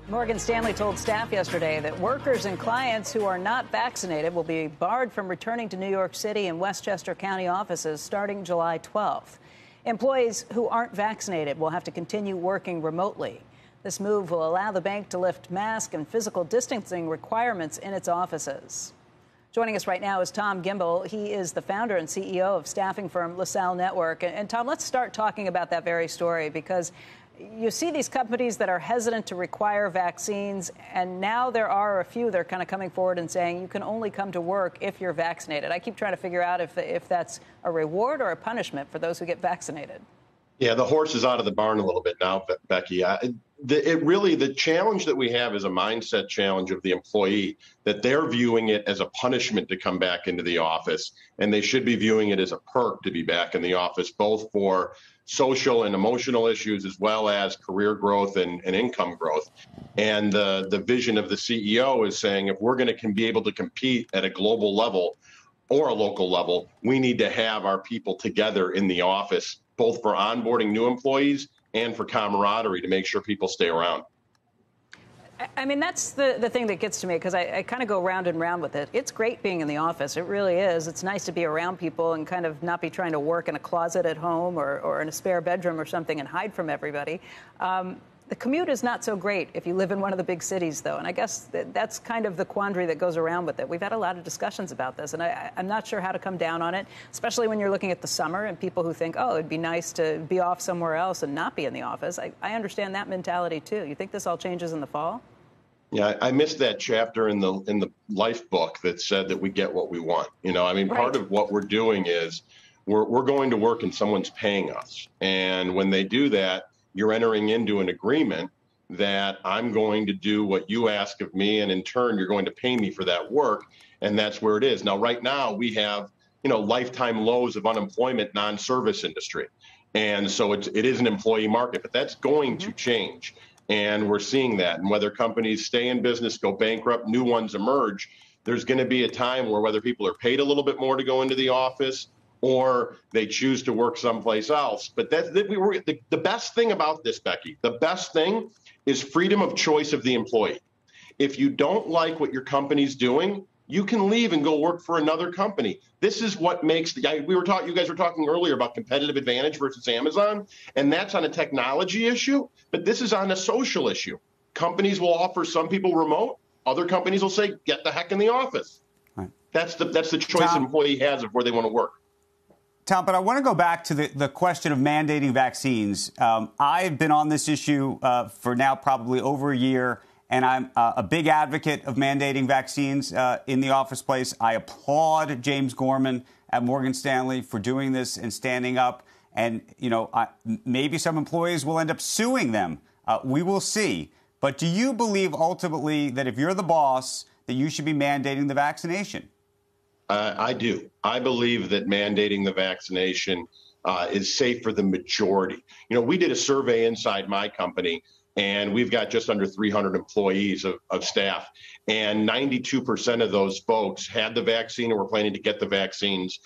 Morgan Stanley told staff yesterday that workers and clients who are not vaccinated will be barred from returning to New York City and Westchester County offices starting July 12th. Employees who aren't vaccinated will have to continue working remotely. This move will allow the bank to lift mask and physical distancing requirements in its offices. Joining us right now is Tom Gimbel. He is the founder and CEO of staffing firm LaSalle Network. And Tom, let's start talking about that very story, because you see these companies that are hesitant to require vaccines, and now there are a few that are kind of coming forward and saying you can only come to work if you're vaccinated. I keep trying to figure out if that's a reward or a punishment for those who get vaccinated. Yeah, the horse is out of the barn a little bit now, Becky. The challenge that we have is a mindset challenge of the employee, that they're viewing it as a punishment to come back into the office, and they should be viewing it as a perk to be back in the office, both for social and emotional issues as well as career growth and income growth. And the vision of the CEO is saying, if we're going to be able to compete at a global level or a local level, we need to have our people together in the office, both for onboarding new employees and for camaraderie, to make sure people stay around. I mean, that's the thing that gets to me, because I kind of go round and round with it. It's great being in the office. It really is. It's nice to be around people and kind of not be trying to work in a closet at home or in a spare bedroom or something and hide from everybody. The commute is not so great if you live in one of the big cities, though. And I guess that's kind of the quandary that goes around with it. We've had a lot of discussions about this, and I'm not sure how to come down on it, especially when you're looking at the summer and people who think, oh, it'd be nice to be off somewhere else and not be in the office. I understand that mentality, too. You think this all changes in the fall? Yeah, I missed that chapter in the life book that said that we get what we want. You know, I mean, part of what we're doing is we're going to work and someone's paying us. And when they do that, you're entering into an agreement that I'm going to do what you ask of me, and in turn, you're going to pay me for that work. And that's where it is. Now, right now, we have, lifetime lows of unemployment, non-service industry. And so it is an employee market, but that's going to change. And we're seeing that. And whether companies stay in business, go bankrupt, new ones emerge, there's going to be a time where whether people are paid a little bit more to go into the office or they choose to work someplace else. But the best thing about this, Becky, the best thing is freedom of choice of the employee. If you don't like what your company's doing, you can leave and go work for another company. This is what makes you guys were talking earlier about competitive advantage versus Amazon, and that's on a technology issue, but this is on a social issue. Companies will offer some people remote, other companies will say, get the heck in the office. Right. That's the choice an employee has of where they want to work. Tom, but I want to go back to the question of mandating vaccines. I've been on this issue for now probably over a year, and I'm a big advocate of mandating vaccines in the office place. I applaud James Gorman at Morgan Stanley for doing this and standing up. And, maybe some employees will end up suing them. We will see. But do you believe ultimately that if you're the boss, that you should be mandating the vaccination? I do. I believe that mandating the vaccination is safe for the majority. We did a survey inside my company, and we've got just under 300 employees of staff, and 92% of those folks had the vaccine or were planning to get the vaccines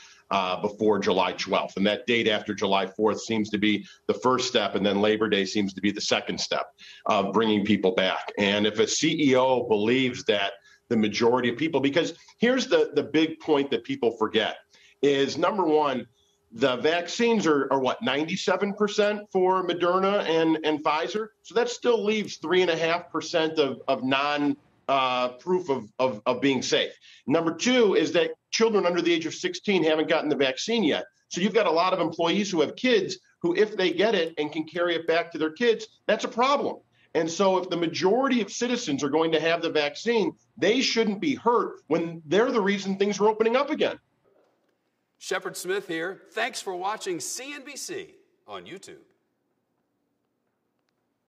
before July 12th. And that date after July 4th seems to be the first step, and then Labor Day seems to be the second step of bringing people back. And if a CEO believes that the majority of people, because here's the big point that people forget is, number one, the vaccines are what, 97% for Moderna and Pfizer? So that still leaves 3.5% of non-proof of being safe. Number two is that children under the age of 16 haven't gotten the vaccine yet. So you've got a lot of employees who have kids who, if they get it and can carry it back to their kids, that's a problem. And so if the majority of citizens are going to have the vaccine, they shouldn't be hurt when they're the reason things are opening up again. Shepard Smith here. Thanks for watching CNBC on YouTube.